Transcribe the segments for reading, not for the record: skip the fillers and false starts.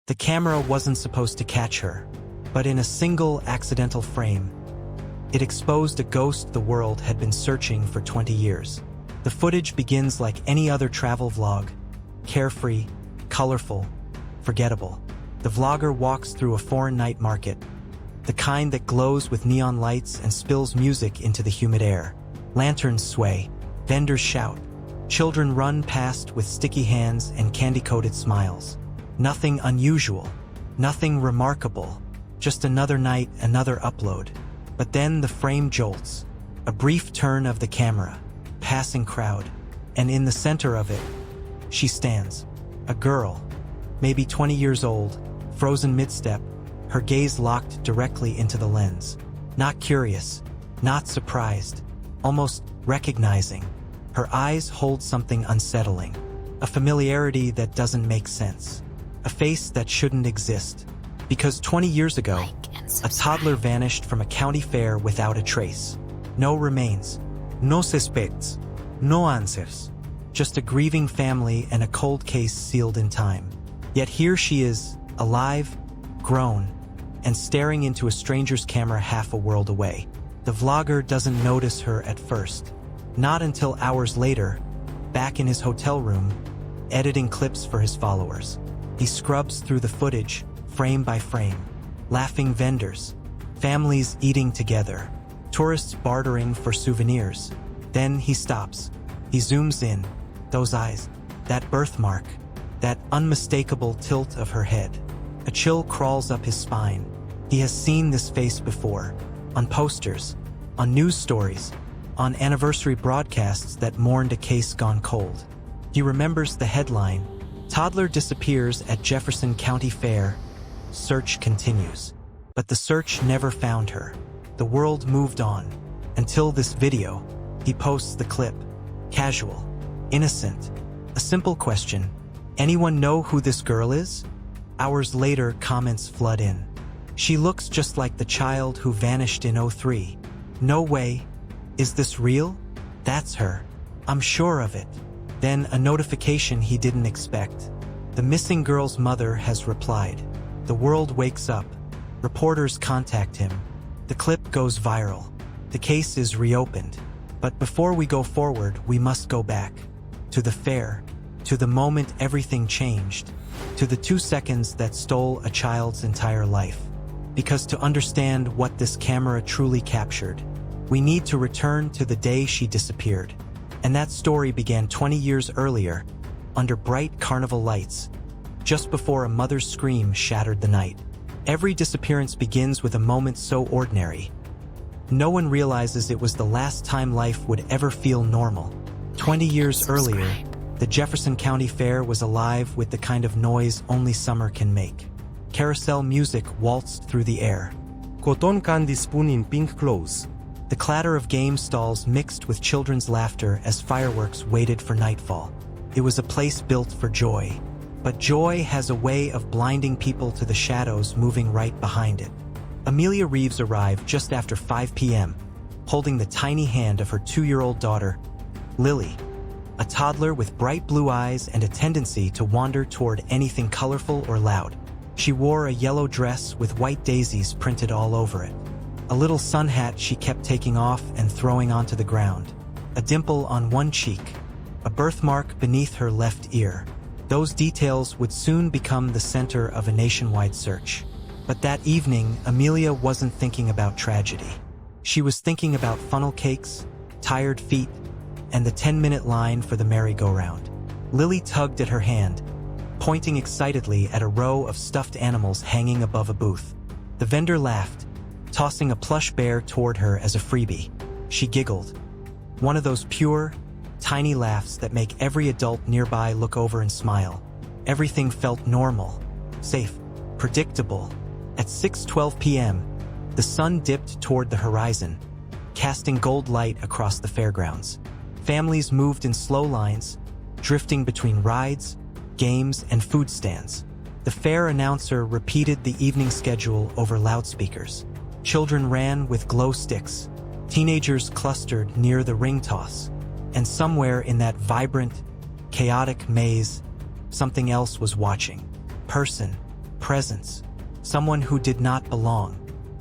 The camera wasn't supposed to catch her, but in a single accidental frame, it exposed a ghost the world had been searching for 20 years. The footage begins like any other travel vlog, carefree, colorful, forgettable. The vlogger walks through a foreign night market, the kind that glows with neon lights and spills music into the humid air. Lanterns sway, vendors shout, children run past with sticky hands and candy-coated smiles. Nothing unusual, nothing remarkable, just another night, another upload. But then the frame jolts, a brief turn of the camera, passing crowd, and in the center of it, she stands. A girl, maybe 20 years old, frozen mid-step, her gaze locked directly into the lens. Not curious, not surprised, almost recognizing. Her eyes hold something unsettling, a familiarity that doesn't make sense, a face that shouldn't exist. Because 20 years ago, a toddler vanished from a county fair without a trace. No remains, no suspects, no answers. Just a grieving family and a cold case sealed in time. Yet here she is, alive, grown, and staring into a stranger's camera half a world away. The vlogger doesn't notice her at first. Not until hours later, back in his hotel room, editing clips for his followers. He scrubs through the footage, frame by frame. Laughing vendors, families eating together, tourists bartering for souvenirs. Then he stops. He zooms in. Those eyes, that birthmark, that unmistakable tilt of her head. A chill crawls up his spine. He has seen this face before, on posters, on news stories, on anniversary broadcasts that mourned a case gone cold. He remembers the headline, "Toddler disappears at Jefferson County Fair. Search continues." But the search never found her. The world moved on. Until this video. He posts the clip. Casual. Innocent. A simple question. Anyone know who this girl is? Hours later, comments flood in. She looks just like the child who vanished in '03. No way. Is this real? That's her. I'm sure of it. Then a notification he didn't expect. The missing girl's mother has replied. The world wakes up. Reporters contact him. The clip goes viral. The case is reopened. But before we go forward, we must go back. To the fair. To the moment everything changed. To the 2 seconds that stole a child's entire life. Because to understand what this camera truly captured, we need to return to the day she disappeared. And that story began 20 years earlier, under bright carnival lights, just before a mother's scream shattered the night. Every disappearance begins with a moment so ordinary. No one realizes it was the last time life would ever feel normal. 20 years earlier, the Jefferson County Fair was alive with the kind of noise only summer can make. Carousel music waltzed through the air. Cotton candy spoon in pink clothes. The clatter of game stalls mixed with children's laughter as fireworks waited for nightfall. It was a place built for joy. But joy has a way of blinding people to the shadows moving right behind it. Amelia Reeves arrived just after 5 p.m., holding the tiny hand of her 2-year-old daughter, Lily, a toddler with bright blue eyes and a tendency to wander toward anything colorful or loud. She wore a yellow dress with white daisies printed all over it. A little sun hat she kept taking off and throwing onto the ground. A dimple on one cheek. A birthmark beneath her left ear. Those details would soon become the center of a nationwide search. But that evening, Amelia wasn't thinking about tragedy. She was thinking about funnel cakes, tired feet, and the 10-minute line for the merry-go-round. Lily tugged at her hand, pointing excitedly at a row of stuffed animals hanging above a booth. The vendor laughed, tossing a plush bear toward her as a freebie. She giggled. One of those pure, tiny laughs that make every adult nearby look over and smile. Everything felt normal, safe, predictable. At 6:12 p.m., the sun dipped toward the horizon, casting gold light across the fairgrounds. Families moved in slow lines, drifting between rides, games, and food stands. The fair announcer repeated the evening schedule over loudspeakers. Children ran with glow sticks. Teenagers clustered near the ring toss. And somewhere in that vibrant, chaotic maze, something else was watching. Person. presence, someone who did not belong.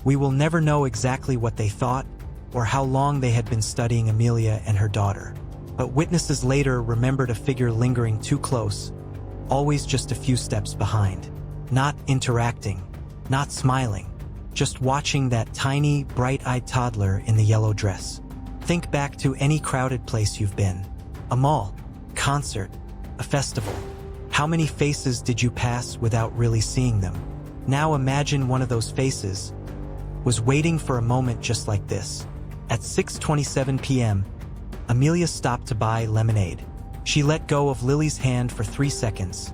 We will never know exactly what they thought or how long they had been studying Amelia and her daughter. But witnesses later remembered a figure lingering too close, always just a few steps behind. Not interacting, not smiling, just watching that tiny, bright-eyed toddler in the yellow dress. Think back to any crowded place you've been. A mall, concert, a festival. How many faces did you pass without really seeing them? Now imagine one of those faces was waiting for a moment just like this. At 6:27 p.m., Amelia stopped to buy lemonade. She let go of Lily's hand for 3 seconds,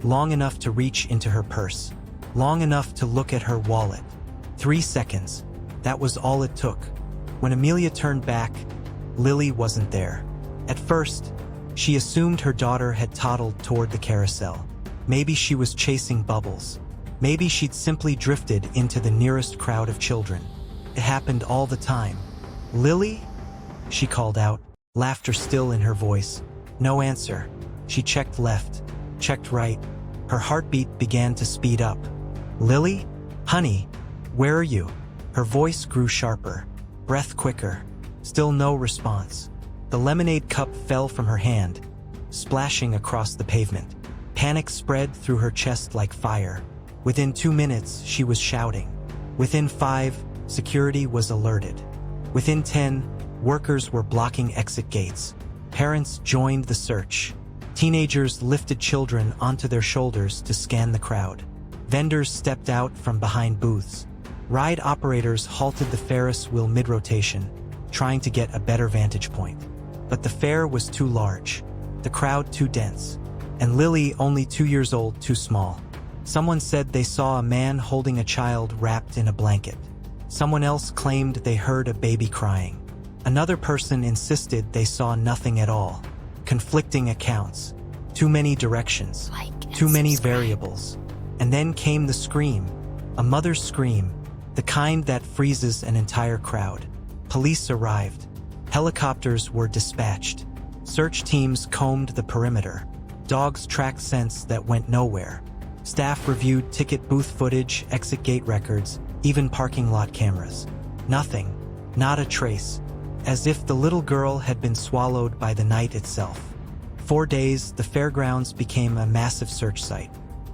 long enough to reach into her purse, long enough to look at her wallet. 3 seconds. That was all it took. When Amelia turned back, Lily wasn't there. At first, she assumed her daughter had toddled toward the carousel. Maybe she was chasing bubbles. Maybe she'd simply drifted into the nearest crowd of children. It happened all the time. "Lily?" she called out, laughter still in her voice. No answer. She checked left, checked right. Her heartbeat began to speed up. "Lily? Honey, where are you?" Her voice grew sharper, breath quicker. Still no response. The lemonade cup fell from her hand, splashing across the pavement. Panic spread through her chest like fire. Within 2 minutes, she was shouting. Within 5, security was alerted. Within 10, workers were blocking exit gates. Parents joined the search. Teenagers lifted children onto their shoulders to scan the crowd. Vendors stepped out from behind booths. Ride operators halted the Ferris wheel mid-rotation, trying to get a better vantage point. But the fair was too large, the crowd too dense, and Lily, only 2 years old, too small. Someone said they saw a man holding a child wrapped in a blanket. Someone else claimed they heard a baby crying. Another person insisted they saw nothing at all. Conflicting accounts. Too many directions. Too many variables. And then came the scream. A mother's scream. The kind that freezes an entire crowd. Police arrived. Helicopters were dispatched. Search teams combed the perimeter. Dogs tracked scents that went nowhere. Staff reviewed ticket booth footage, exit gate records, even parking lot cameras. Nothing. Not a trace. As if the little girl had been swallowed by the night itself. 4 days, the fairgrounds became a massive search site.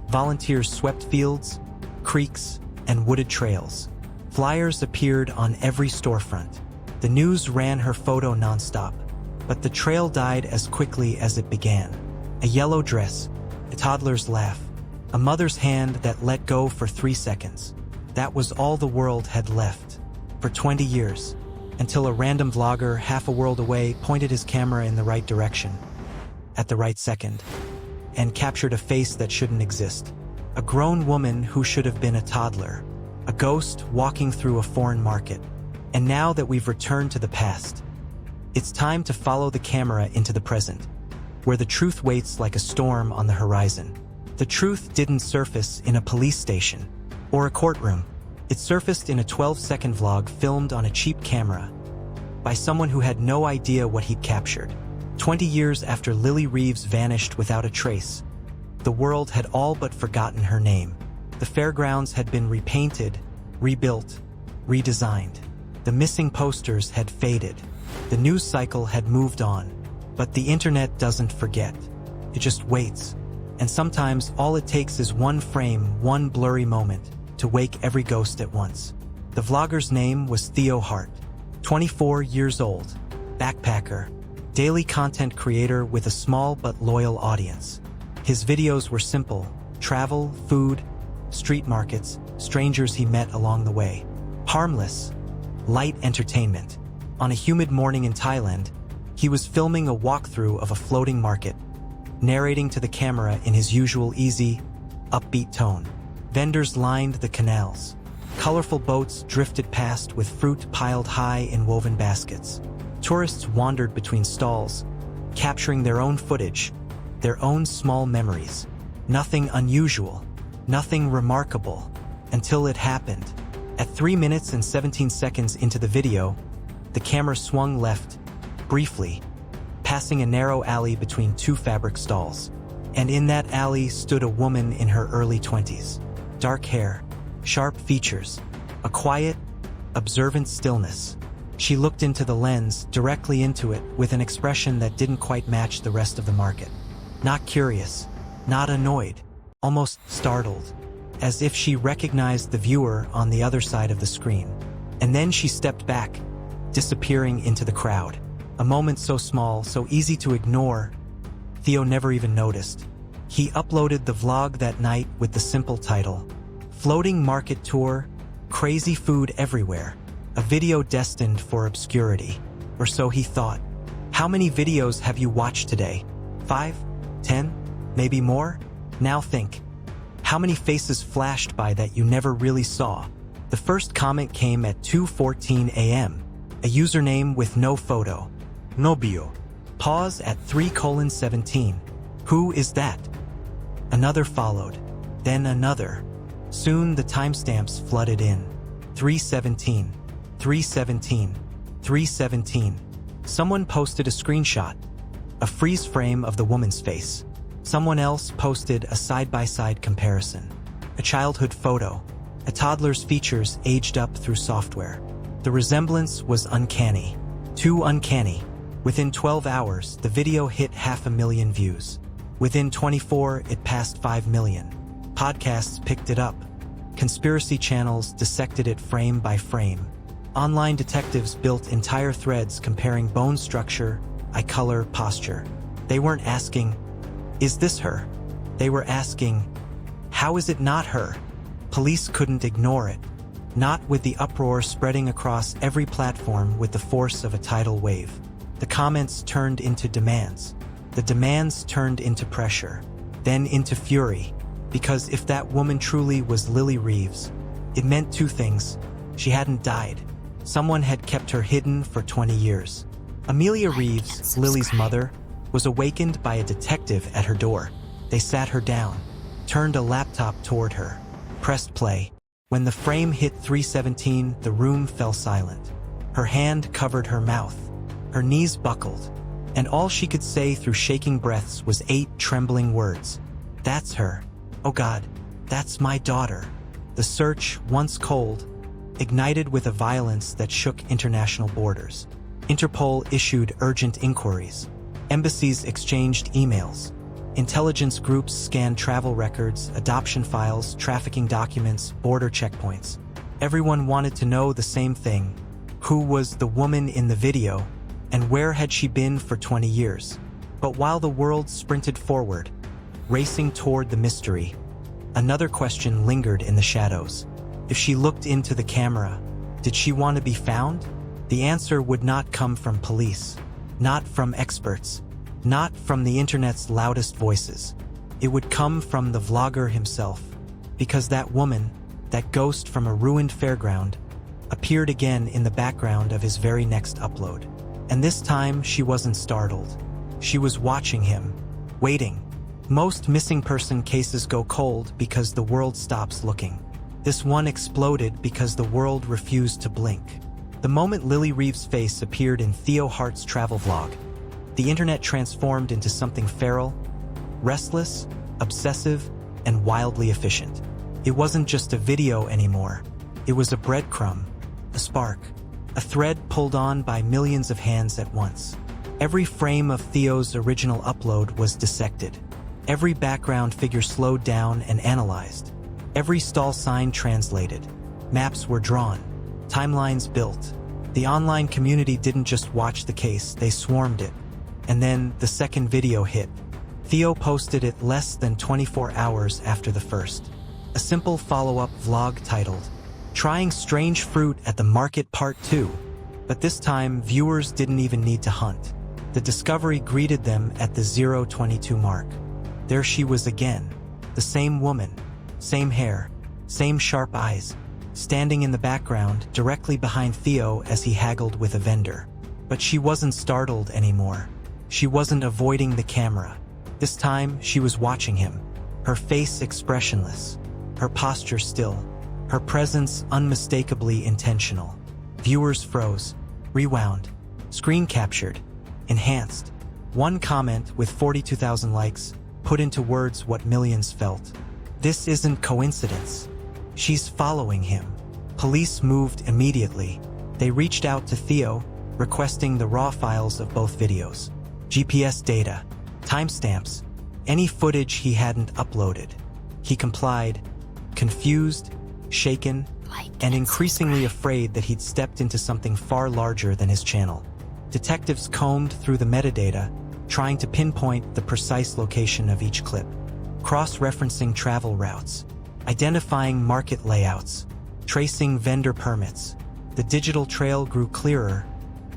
Volunteers swept fields, creeks, and wooded trails. Flyers appeared on every storefront. The news ran her photo nonstop. But the trail died as quickly as it began. A yellow dress, a toddler's laugh, a mother's hand that let go for 3 seconds. That was all the world had left. For 20 years. Until a random vlogger half a world away pointed his camera in the right direction, at the right second, and captured a face that shouldn't exist. A grown woman who should have been a toddler. A ghost walking through a foreign market. And now that we've returned to the past, it's time to follow the camera into the present, where the truth waits like a storm on the horizon. The truth didn't surface in a police station or a courtroom. It surfaced in a 12-second vlog filmed on a cheap camera by someone who had no idea what he'd captured. 20 years after Lily Reeves vanished without a trace, the world had all but forgotten her name. The fairgrounds had been repainted, rebuilt, redesigned. The missing posters had faded. The news cycle had moved on. But the internet doesn't forget. It just waits. And sometimes all it takes is one frame, one blurry moment, to wake every ghost at once. The vlogger's name was Theo Hart, 24 years old, backpacker, daily content creator with a small but loyal audience. His videos were simple: travel, food, street markets, strangers he met along the way. Harmless, light entertainment. On a humid morning in Thailand, he was filming a walkthrough of a floating market, narrating to the camera in his usual easy, upbeat tone. Vendors lined the canals. Colorful boats drifted past with fruit piled high in woven baskets. Tourists wandered between stalls, capturing their own footage, their own small memories. Nothing unusual, nothing remarkable, until it happened. At 3 minutes and 17 seconds into the video, the camera swung left, briefly, passing a narrow alley between 2 fabric stalls. And in that alley stood a woman in her early 20s. dark hair, sharp features, a quiet, observant stillness. She looked into the lens, directly into it, with an expression that didn't quite match the rest of the market. Not curious, not annoyed, almost startled, as if she recognized the viewer on the other side of the screen. And then she stepped back, disappearing into the crowd. A moment so small, so easy to ignore, Theo never even noticed. He uploaded the vlog that night with the simple title, Floating Market Tour, Crazy Food Everywhere, a video destined for obscurity. Or so he thought. How many videos have you watched today? 5? 10? Maybe more? Now think. How many faces flashed by that you never really saw? The first comment came at 2:14 a.m. A username with no photo. No bio. Pause at 3:17. Who is that? Another followed. Then another. Soon the timestamps flooded in. 3:17. 3:17. 3:17. Someone posted a screenshot. A freeze frame of the woman's face. Someone else posted a side-by-side comparison. A childhood photo. A toddler's features aged up through software. The resemblance was uncanny. Too uncanny. Within 12 hours, the video hit 500,000 views. Within 24, it passed 5 million. Podcasts picked it up. Conspiracy channels dissected it frame by frame. Online detectives built entire threads comparing bone structure, eye color, posture. They weren't asking, is this her? They were asking, how is it not her? Police couldn't ignore it. Not with the uproar spreading across every platform with the force of a tidal wave. The comments turned into demands. The demands turned into pressure, then into fury. Because if that woman truly was Lily Reeves, it meant two things. She hadn't died. Someone had kept her hidden for 20 years. Amelia Reeves, Lily's mother, was awakened by a detective at her door. They sat her down, turned a laptop toward her, pressed play. When the frame hit 3:17, the room fell silent. Her hand covered her mouth. Her knees buckled, and all she could say through shaking breaths was 8 trembling words. That's her. Oh God, that's my daughter. The search, once cold, ignited with a violence that shook international borders. Interpol issued urgent inquiries. Embassies exchanged emails. Intelligence groups scanned travel records, adoption files, trafficking documents, border checkpoints. Everyone wanted to know the same thing. Who was the woman in the video, and where had she been for 20 years? But while the world sprinted forward, racing toward the mystery, another question lingered in the shadows. If she looked into the camera, did she want to be found? The answer would not come from police, not from experts, not from the internet's loudest voices. It would come from the vlogger himself, because that woman, that ghost from a ruined fairground, appeared again in the background of his very next upload. And this time she wasn't startled. She was watching him, waiting. Most missing person cases go cold because the world stops looking. This one exploded because the world refused to blink. The moment Lily Reeves' face appeared in Theo Hart's travel vlog, the internet transformed into something feral, restless, obsessive, and wildly efficient. It wasn't just a video anymore. It was a breadcrumb, a spark, a thread pulled on by millions of hands at once. Every frame of Theo's original upload was dissected. Every background figure slowed down and analyzed. Every stall sign translated. Maps were drawn. Timelines built. The online community didn't just watch the case, they swarmed it. And then the second video hit. Theo posted it less than 24 hours after the first. A simple follow-up vlog titled, Trying Strange Fruit at the Market Part 2. But this time, viewers didn't even need to hunt. The discovery greeted them at the 0:22 mark. There she was again. The same woman, same hair, same sharp eyes, standing in the background directly behind Theo as he haggled with a vendor. But she wasn't startled anymore. She wasn't avoiding the camera. This time, she was watching him, her face expressionless, her posture still, her presence unmistakably intentional. Viewers froze, rewound, screen captured, enhanced. One comment with 42,000 likes put into words what millions felt. This isn't coincidence. She's following him. Police moved immediately. They reached out to Theo, requesting the raw files of both videos. GPS data, timestamps, any footage he hadn't uploaded. He complied, confused, shaken, and increasingly afraid that he'd stepped into something far larger than his channel. Detectives combed through the metadata, trying to pinpoint the precise location of each clip, cross-referencing travel routes, identifying market layouts, tracing vendor permits. The digital trail grew clearer,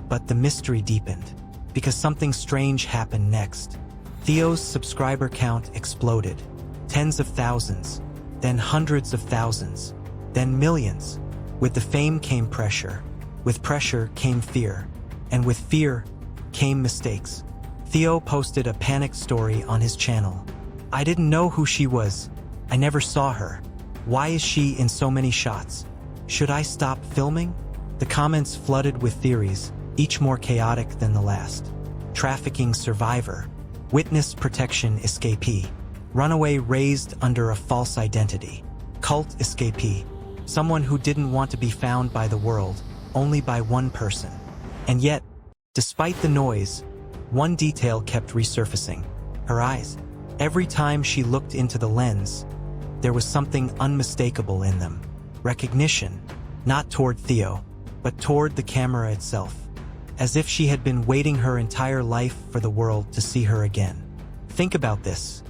but the mystery deepened, because something strange happened next. Theo's subscriber count exploded. Tens of thousands, then hundreds of thousands, then millions. With the fame came pressure. With pressure came fear. And with fear came mistakes. Theo posted a panicked story on his channel. "I didn't know who she was. I never saw her. Why is she in so many shots? Should I stop filming?" The comments flooded with theories, each more chaotic than the last. Trafficking survivor, witness protection escapee, runaway raised under a false identity, cult escapee, someone who didn't want to be found by the world, only by one person. And yet, despite the noise, one detail kept resurfacing: her eyes. Every time she looked into the lens, there was something unmistakable in them. Recognition, not toward Theo, but toward the camera itself, as if she had been waiting her entire life for the world to see her again. Think about this.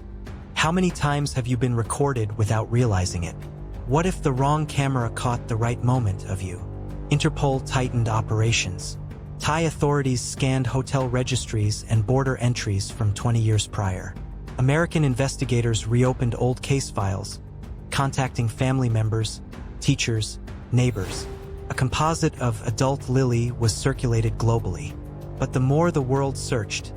How many times have you been recorded without realizing it? What if the wrong camera caught the right moment of you? Interpol tightened operations. Thai authorities scanned hotel registries and border entries from 20 years prior. American investigators reopened old case files, contacting family members, teachers, neighbors. A composite of adult Lily was circulated globally. But the more the world searched,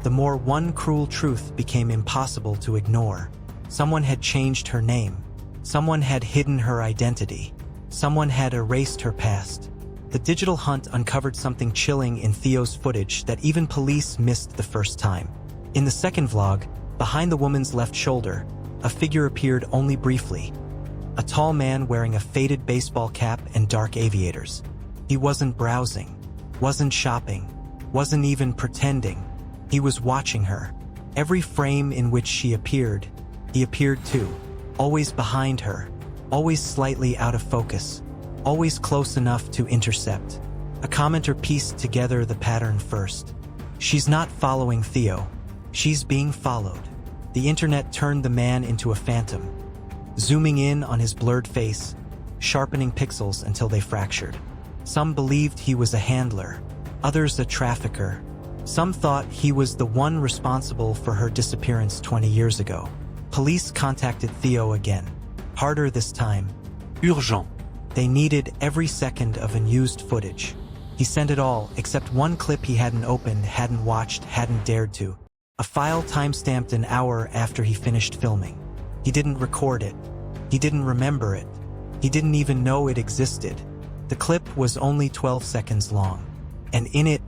the more one cruel truth became impossible to ignore. Someone had changed her name. Someone had hidden her identity. Someone had erased her past. The digital hunt uncovered something chilling in Theo's footage that even police missed the first time. In the second vlog, behind the woman's left shoulder, a figure appeared only briefly. A tall man wearing a faded baseball cap and dark aviators. He wasn't browsing, wasn't shopping, wasn't even pretending. He was watching her. Every frame in which she appeared, he appeared too. Always behind her, always slightly out of focus, always close enough to intercept. A commenter pieced together the pattern first. She's not following Theo. She's being followed. The internet turned the man into a phantom, zooming in on his blurred face, sharpening pixels until they fractured. Some believed he was a handler, others a trafficker. Some thought he was the one responsible for her disappearance 20 years ago. Police contacted Theo again, harder this time. Urgent. They needed every second of unused footage. He sent it all, except one clip he hadn't opened, hadn't watched, hadn't dared to. A file timestamped an hour after he finished filming. He didn't record it. He didn't remember it. He didn't even know it existed. The clip was only 12 seconds long. And in it,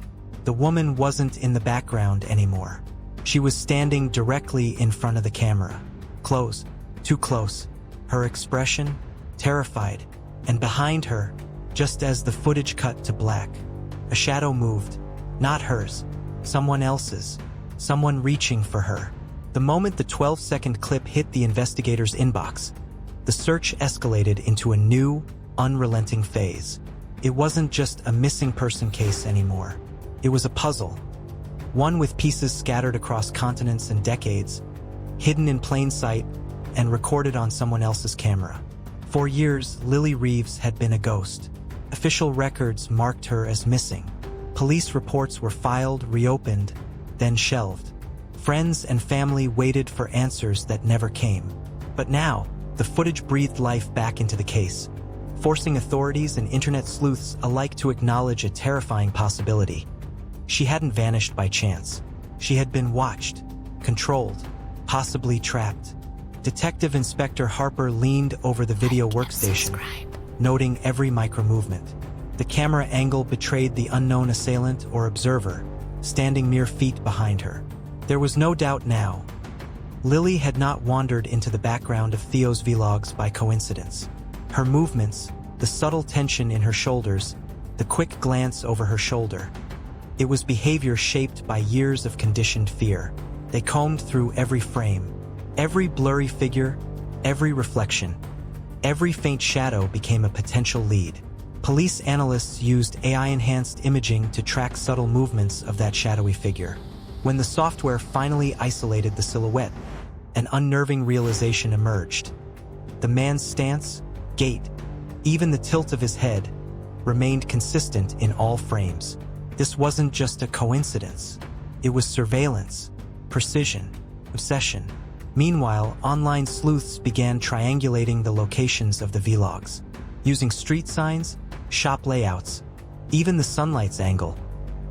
the woman wasn't in the background anymore. She was standing directly in front of the camera. Close, too close. Her expression, terrified. And behind her, just as the footage cut to black, a shadow moved. Not hers, someone else's. Someone reaching for her. The moment the 12-second clip hit the investigator's inbox, the search escalated into a new, unrelenting phase. It wasn't just a missing person case anymore. It was a puzzle. One with pieces scattered across continents and decades, hidden in plain sight, and recorded on someone else's camera. For years, Lily Reeves had been a ghost. Official records marked her as missing. Police reports were filed, reopened, then shelved. Friends and family waited for answers that never came. But now, the footage breathed life back into the case, forcing authorities and internet sleuths alike to acknowledge a terrifying possibility. She hadn't vanished by chance. She had been watched, controlled, possibly trapped. Detective Inspector Harper leaned over the video workstation, noting every micro-movement. The camera angle betrayed the unknown assailant or observer, standing mere feet behind her. There was no doubt now. Lily had not wandered into the background of Theo's vlogs by coincidence. Her movements, the subtle tension in her shoulders, the quick glance over her shoulder. It was behavior shaped by years of conditioned fear. They combed through every frame, every blurry figure, every reflection. Every faint shadow became a potential lead. Police analysts used AI-enhanced imaging to track subtle movements of that shadowy figure. When the software finally isolated the silhouette, an unnerving realization emerged. The man's stance, gait, even the tilt of his head, remained consistent in all frames. This wasn't just a coincidence. It was surveillance, precision, obsession. Meanwhile, online sleuths began triangulating the locations of the vlogs. Using street signs, shop layouts, even the sunlight's angle,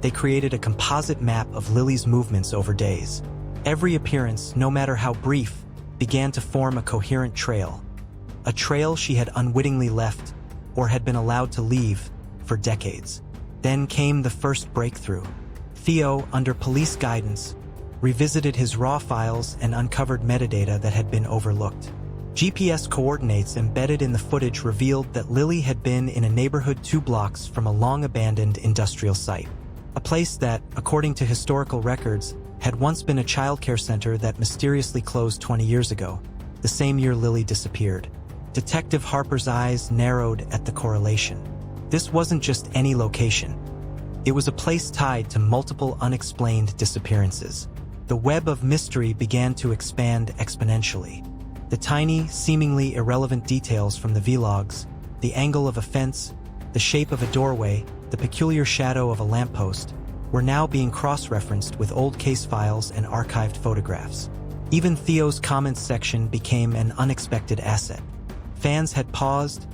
they created a composite map of Lily's movements over days. Every appearance, no matter how brief, began to form a coherent trail. A trail she had unwittingly left, or had been allowed to leave, for decades. Then came the first breakthrough. Theo, under police guidance, revisited his raw files and uncovered metadata that had been overlooked. GPS coordinates embedded in the footage revealed that Lily had been in a neighborhood 2 blocks from a long-abandoned industrial site. A place that, according to historical records, had once been a childcare center that mysteriously closed 20 years ago, the same year Lily disappeared. Detective Harper's eyes narrowed at the correlation. This wasn't just any location. It was a place tied to multiple unexplained disappearances. The web of mystery began to expand exponentially. The tiny, seemingly irrelevant details from the vlogs, the angle of a fence, the shape of a doorway, the peculiar shadow of a lamppost, were now being cross-referenced with old case files and archived photographs. Even Theo's comments section became an unexpected asset. Fans had paused,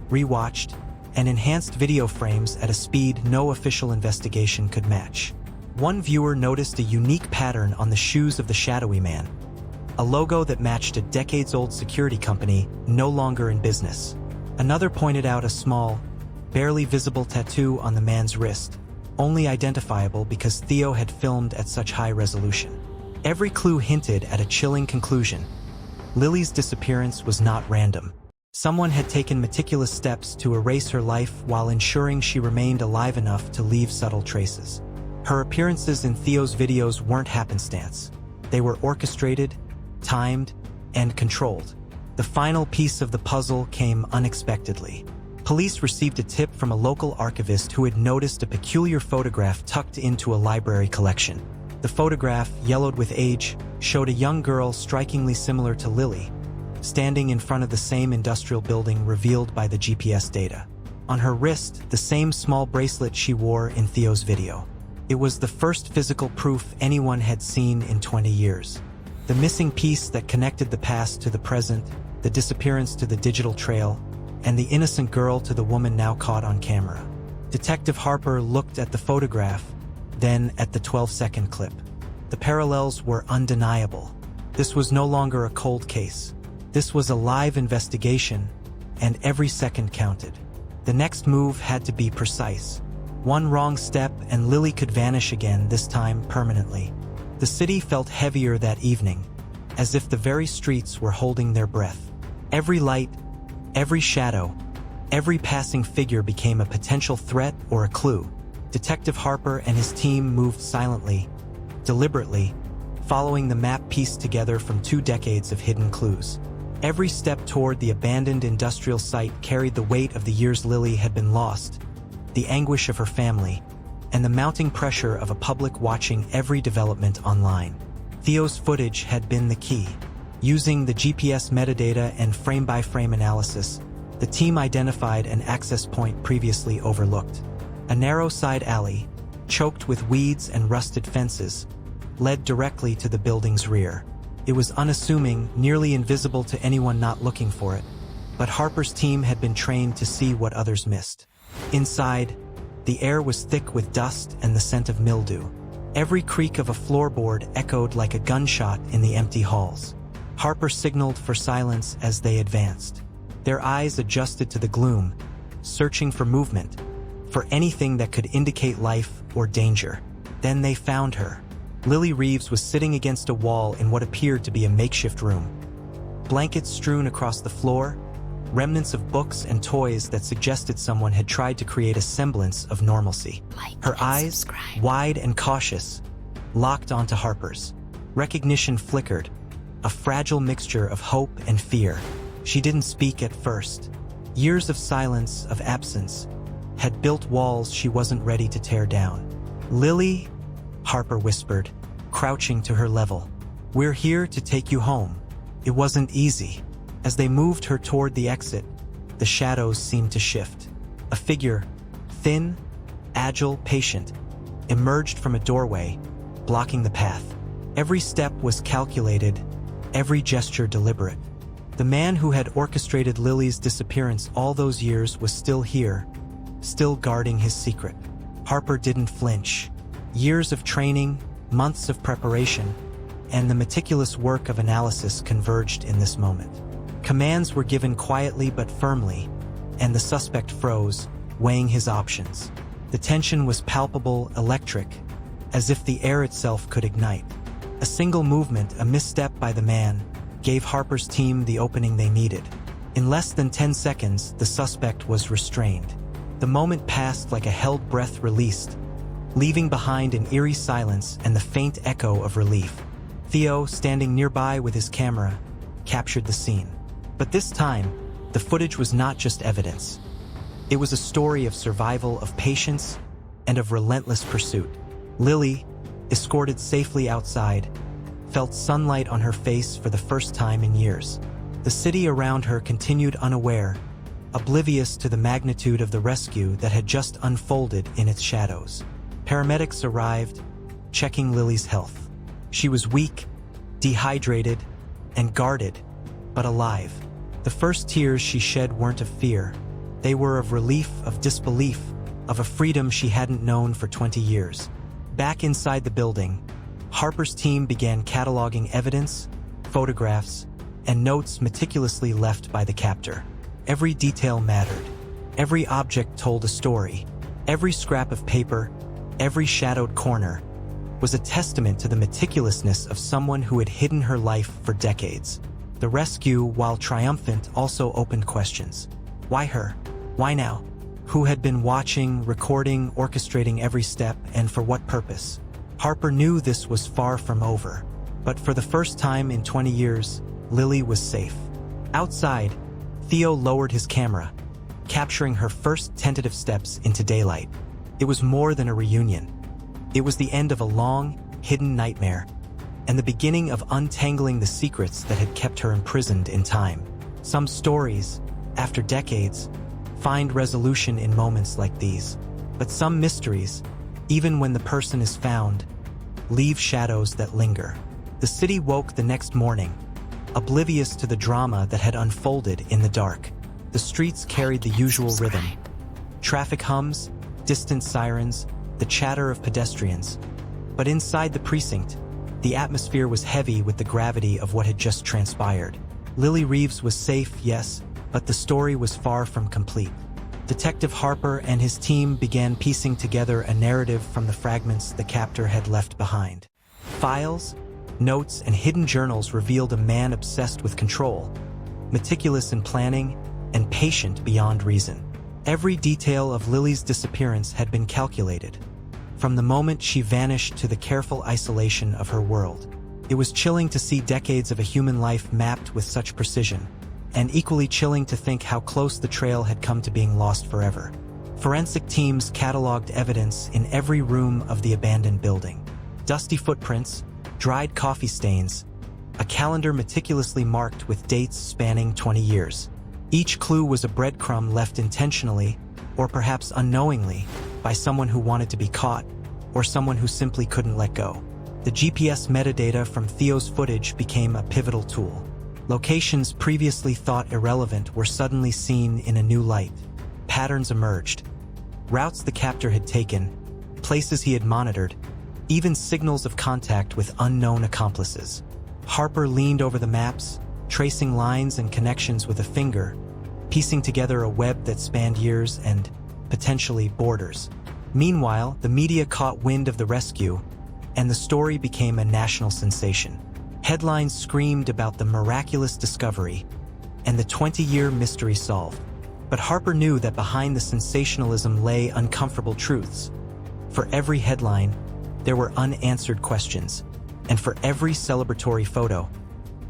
rewatched, and enhanced video frames at a speed no official investigation could match. One viewer noticed a unique pattern on the shoes of the shadowy man, a logo that matched a decades-old security company no longer in business. Another pointed out a small, barely visible tattoo on the man's wrist, only identifiable because Theo had filmed at such high resolution. Every clue hinted at a chilling conclusion. Lily's disappearance was not random. Someone had taken meticulous steps to erase her life while ensuring she remained alive enough to leave subtle traces. Her appearances in Theo's videos weren't happenstance. They were orchestrated, timed, and controlled. The final piece of the puzzle came unexpectedly. Police received a tip from a local archivist who had noticed a peculiar photograph tucked into a library collection. The photograph, yellowed with age, showed a young girl strikingly similar to Lily, standing in front of the same industrial building revealed by the GPS data. On her wrist, the same small bracelet she wore in Theo's video. It was the first physical proof anyone had seen in 20 years. The missing piece that connected the past to the present, the disappearance to the digital trail, and the innocent girl to the woman now caught on camera. Detective Harper looked at the photograph, then at the 12-second clip. The parallels were undeniable. This was no longer a cold case. This was a live investigation, and every second counted. The next move had to be precise. One wrong step and Lily could vanish again, this time permanently. The city felt heavier that evening, as if the very streets were holding their breath. Every light, every shadow, every passing figure became a potential threat or a clue. Detective Harper and his team moved silently, deliberately, following the map pieced together from 2 decades of hidden clues. Every step toward the abandoned industrial site carried the weight of the years Lily had been lost, the anguish of her family, and the mounting pressure of a public watching every development online. Theo's footage had been the key. Using the GPS metadata and frame-by-frame analysis, the team identified an access point previously overlooked. A narrow side alley, choked with weeds and rusted fences, led directly to the building's rear. It was unassuming, nearly invisible to anyone not looking for it, but Harper's team had been trained to see what others missed. Inside, the air was thick with dust and the scent of mildew. Every creak of a floorboard echoed like a gunshot in the empty halls. Harper signaled for silence as they advanced. Their eyes adjusted to the gloom, searching for movement, for anything that could indicate life or danger. Then they found her. Lily Reeves was sitting against a wall in what appeared to be a makeshift room. Blankets strewn across the floor, remnants of books and toys that suggested someone had tried to create a semblance of normalcy. Her eyes, wide and cautious, locked onto Harper's. Recognition flickered, a fragile mixture of hope and fear. She didn't speak at first. Years of silence, of absence, had built walls she wasn't ready to tear down. "Lily," Harper whispered, crouching to her level. "We're here to take you home." It wasn't easy. As they moved her toward the exit, the shadows seemed to shift. A figure, thin, agile, patient, emerged from a doorway, blocking the path. Every step was calculated, every gesture deliberate. The man who had orchestrated Lily's disappearance all those years was still here, still guarding his secret. Harper didn't flinch. Years of training, months of preparation, and the meticulous work of analysis converged in this moment. Commands were given quietly but firmly, and the suspect froze, weighing his options. The tension was palpable, electric, as if the air itself could ignite. A single movement, a misstep by the man, gave Harper's team the opening they needed. In less than 10 seconds, the suspect was restrained. The moment passed like a held breath released, leaving behind an eerie silence and the faint echo of relief. Theo, standing nearby with his camera, captured the scene. But this time, the footage was not just evidence. It was a story of survival, of patience, and of relentless pursuit. Lily, escorted safely outside, felt sunlight on her face for the first time in years. The city around her continued unaware, oblivious to the magnitude of the rescue that had just unfolded in its shadows. Paramedics arrived, checking Lily's health. She was weak, dehydrated, and guarded, but alive. The first tears she shed weren't of fear. They were of relief, of disbelief, of a freedom she hadn't known for 20 years. Back inside the building, Harper's team began cataloging evidence, photographs, and notes meticulously left by the captor. Every detail mattered. Every object told a story. Every scrap of paper, every shadowed corner, was a testament to the meticulousness of someone who had hidden her life for decades. The rescue, while triumphant, also opened questions. Why her? Why now? Who had been watching, recording, orchestrating every step, and for what purpose? Harper knew this was far from over. But for the first time in 20 years, Lily was safe. Outside, Theo lowered his camera, capturing her first tentative steps into daylight. It was more than a reunion. It was the end of a long, hidden nightmare, and the beginning of untangling the secrets that had kept her imprisoned in time. Some stories, after decades, find resolution in moments like these. But some mysteries, even when the person is found, leave shadows that linger. The city woke the next morning, oblivious to the drama that had unfolded in the dark. The streets carried the usual rhythm. Traffic hums, distant sirens, the chatter of pedestrians. But inside the precinct, the atmosphere was heavy with the gravity of what had just transpired. Lily Reeves was safe, yes, but the story was far from complete. Detective Harper and his team began piecing together a narrative from the fragments the captor had left behind. Files, notes, and hidden journals revealed a man obsessed with control, meticulous in planning, and patient beyond reason. Every detail of Lily's disappearance had been calculated, from the moment she vanished to the careful isolation of her world. It was chilling to see decades of a human life mapped with such precision, and equally chilling to think how close the trail had come to being lost forever. Forensic teams cataloged evidence in every room of the abandoned building. Dusty footprints, dried coffee stains, a calendar meticulously marked with dates spanning 20 years. Each clue was a breadcrumb left intentionally, or perhaps unknowingly, by someone who wanted to be caught, or someone who simply couldn't let go. The GPS metadata from Theo's footage became a pivotal tool. Locations previously thought irrelevant were suddenly seen in a new light. Patterns emerged. Routes the captor had taken, places he had monitored, even signals of contact with unknown accomplices. Harper leaned over the maps, tracing lines and connections with a finger, piecing together a web that spanned years and, potentially, borders. Meanwhile, the media caught wind of the rescue, and the story became a national sensation. Headlines screamed about the miraculous discovery and the 20-year mystery solved. But Harper knew that behind the sensationalism lay uncomfortable truths. For every headline, there were unanswered questions, and for every celebratory photo,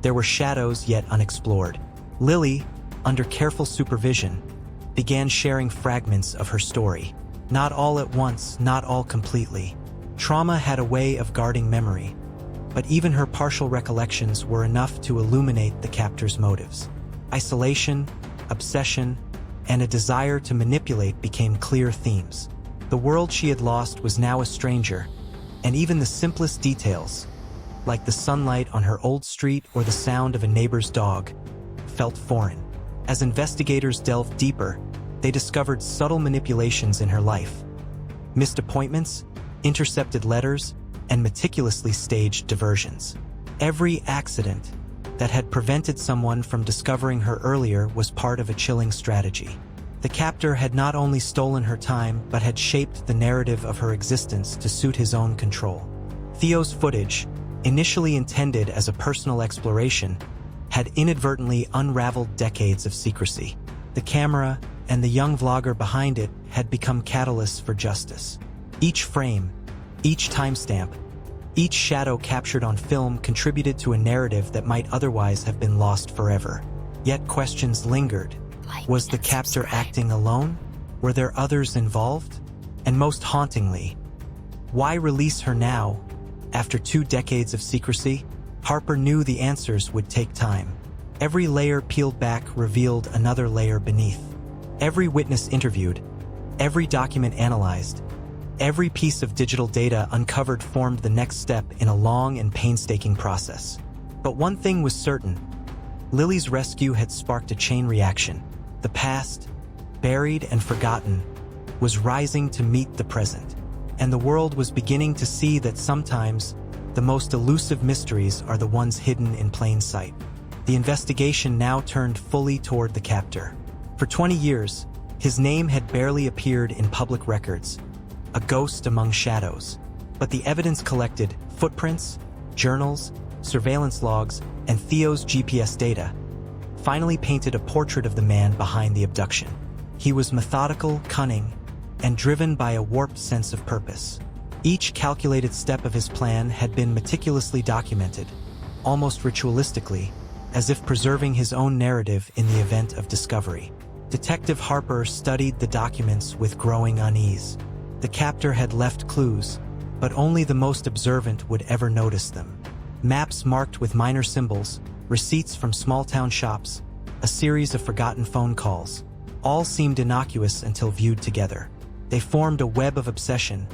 there were shadows yet unexplored. Lily, under careful supervision, began sharing fragments of her story. Not all at once, not all completely. Trauma had a way of guarding memory, but even her partial recollections were enough to illuminate the captor's motives. Isolation, obsession, and a desire to manipulate became clear themes. The world she had lost was now a stranger, and even the simplest details, like the sunlight on her old street or the sound of a neighbor's dog, felt foreign. As investigators delved deeper, they discovered subtle manipulations in her life. Missed appointments, intercepted letters, and meticulously staged diversions. Every accident that had prevented someone from discovering her earlier was part of a chilling strategy. The captor had not only stolen her time, but had shaped the narrative of her existence to suit his own control. Theo's footage, initially intended as a personal exploration, had inadvertently unraveled decades of secrecy. The camera and the young vlogger behind it had become catalysts for justice. Each frame, each timestamp, each shadow captured on film contributed to a narrative that might otherwise have been lost forever. Yet questions lingered. Was the captor acting alone? Were there others involved? And most hauntingly, why release her now, after 2 decades of secrecy? Harper knew the answers would take time. Every layer peeled back revealed another layer beneath. Every witness interviewed, every document analyzed, every piece of digital data uncovered formed the next step in a long and painstaking process. But one thing was certain. Lily's rescue had sparked a chain reaction. The past, buried and forgotten, was rising to meet the present. And the world was beginning to see that sometimes the most elusive mysteries are the ones hidden in plain sight. The investigation now turned fully toward the captor. For 20 years, his name had barely appeared in public records, a ghost among shadows. But the evidence collected, footprints, journals, surveillance logs, and Theo's GPS data, finally painted a portrait of the man behind the abduction. He was methodical, cunning, and driven by a warped sense of purpose. Each calculated step of his plan had been meticulously documented, almost ritualistically, as if preserving his own narrative in the event of discovery. Detective Harper studied the documents with growing unease. The captor had left clues, but only the most observant would ever notice them. Maps marked with minor symbols, receipts from small-town shops, a series of forgotten phone calls. All seemed innocuous until viewed together. They formed a web of obsession,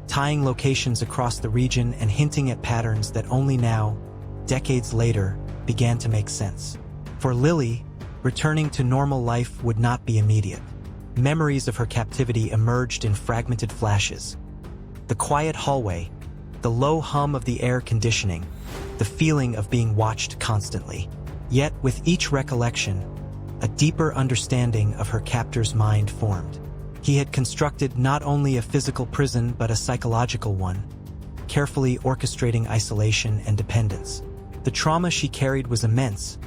tying locations across the region and hinting at patterns that only now, decades later, began to make sense. For Lily, returning to normal life would not be immediate. Memories of her captivity emerged in fragmented flashes. The quiet hallway, the low hum of the air conditioning, the feeling of being watched constantly. Yet, with each recollection, a deeper understanding of her captor's mind formed. He had constructed not only a physical prison but a psychological one, carefully orchestrating isolation and dependence. The trauma she carried was immense,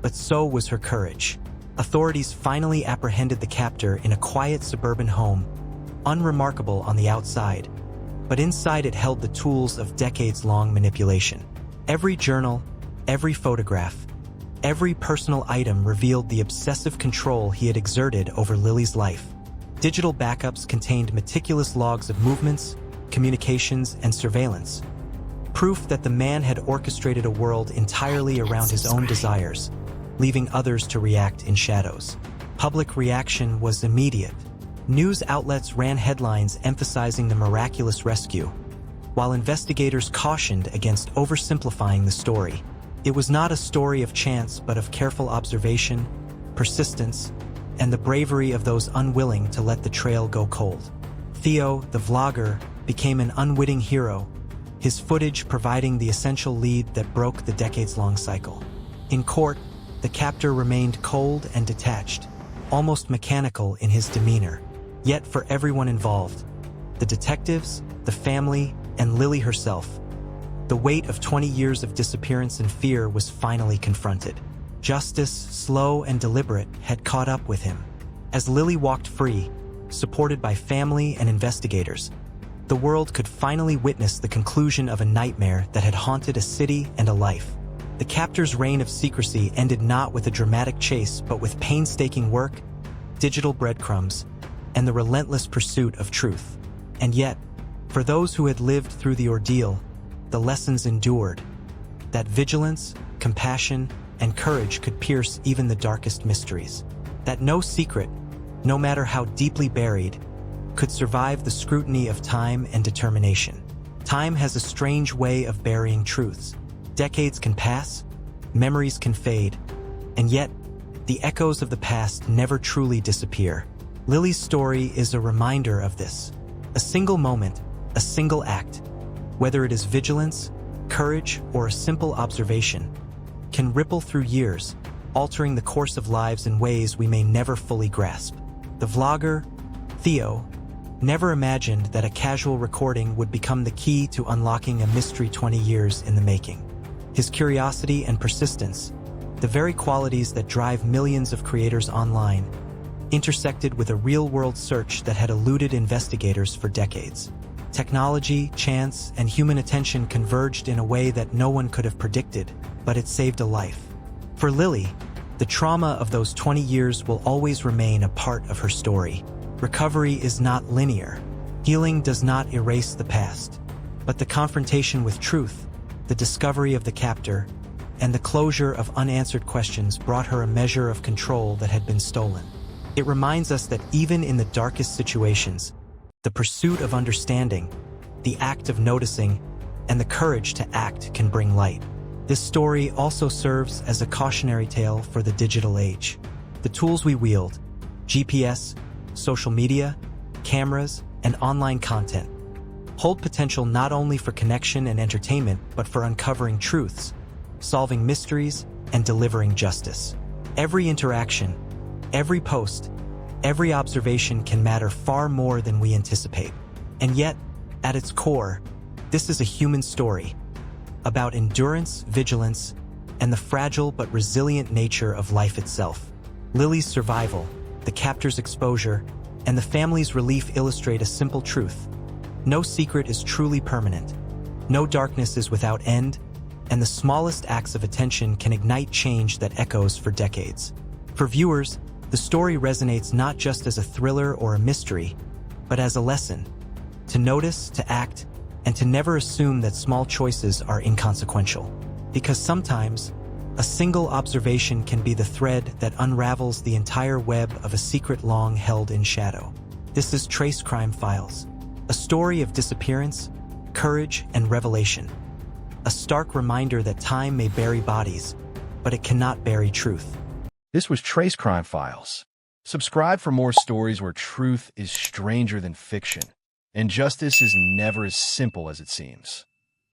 but so was her courage. Authorities finally apprehended the captor in a quiet suburban home, unremarkable on the outside, but inside it held the tools of decades-long manipulation. Every journal, every photograph, every personal item revealed the obsessive control he had exerted over Lily's life. Digital backups contained meticulous logs of movements, communications, and surveillance, proof that the man had orchestrated a world entirely around his own desires, leaving others to react in shadows. Public reaction was immediate. News outlets ran headlines emphasizing the miraculous rescue, while investigators cautioned against oversimplifying the story. It was not a story of chance but of careful observation, persistence, and the bravery of those unwilling to let the trail go cold. Theo, the vlogger, became an unwitting hero, his footage providing the essential lead that broke the decades-long cycle. In court, the captor remained cold and detached, almost mechanical in his demeanor. Yet for everyone involved, the detectives, the family, and Lily herself, The weight of 20 years of disappearance and fear was finally confronted. Justice, slow and deliberate, had caught up with him. As Lily walked free, supported by family and investigators, the world could finally witness the conclusion of a nightmare that had haunted a city and a life. The captor's reign of secrecy ended not with a dramatic chase, but with painstaking work, digital breadcrumbs, and the relentless pursuit of truth. And yet, for those who had lived through the ordeal, the lessons endured. That vigilance, compassion, and courage could pierce even the darkest mysteries. That no secret, no matter how deeply buried, could survive the scrutiny of time and determination. Time has a strange way of burying truths. Decades can pass, memories can fade, and yet, the echoes of the past never truly disappear. Lily's story is a reminder of this. A single moment, a single act, whether it is vigilance, courage, or a simple observation, can ripple through years, altering the course of lives in ways we may never fully grasp. The vlogger, Theo, never imagined that a casual recording would become the key to unlocking a mystery 20 years in the making. His curiosity and persistence, the very qualities that drive millions of creators online, intersected with a real-world search that had eluded investigators for decades. Technology, chance, and human attention converged in a way that no one could have predicted, but it saved a life. For Lily, the trauma of those 20 years will always remain a part of her story. Recovery is not linear. Healing does not erase the past. But the confrontation with truth, the discovery of the captor, and the closure of unanswered questions brought her a measure of control that had been stolen. It reminds us that even in the darkest situations, the pursuit of understanding, the act of noticing, and the courage to act can bring light. This story also serves as a cautionary tale for the digital age. The tools we wield, GPS, social media, cameras, and online content, hold potential not only for connection and entertainment, but for uncovering truths, solving mysteries, and delivering justice. Every interaction, every post, every observation can matter far more than we anticipate. And yet, at its core, this is a human story about endurance, vigilance, and the fragile but resilient nature of life itself. Lily's survival, the captor's exposure, and the family's relief illustrate a simple truth. No secret is truly permanent. No darkness is without end, and the smallest acts of attention can ignite change that echoes for decades. For viewers, the story resonates not just as a thriller or a mystery, but as a lesson. To notice, to act, and to never assume that small choices are inconsequential. Because sometimes, a single observation can be the thread that unravels the entire web of a secret long held in shadow. This is Trace Crime Files, a story of disappearance, courage, and revelation. A stark reminder that time may bury bodies, but it cannot bury truth. This was Trace Crime Files. Subscribe for more stories where truth is stranger than fiction, and justice is never as simple as it seems.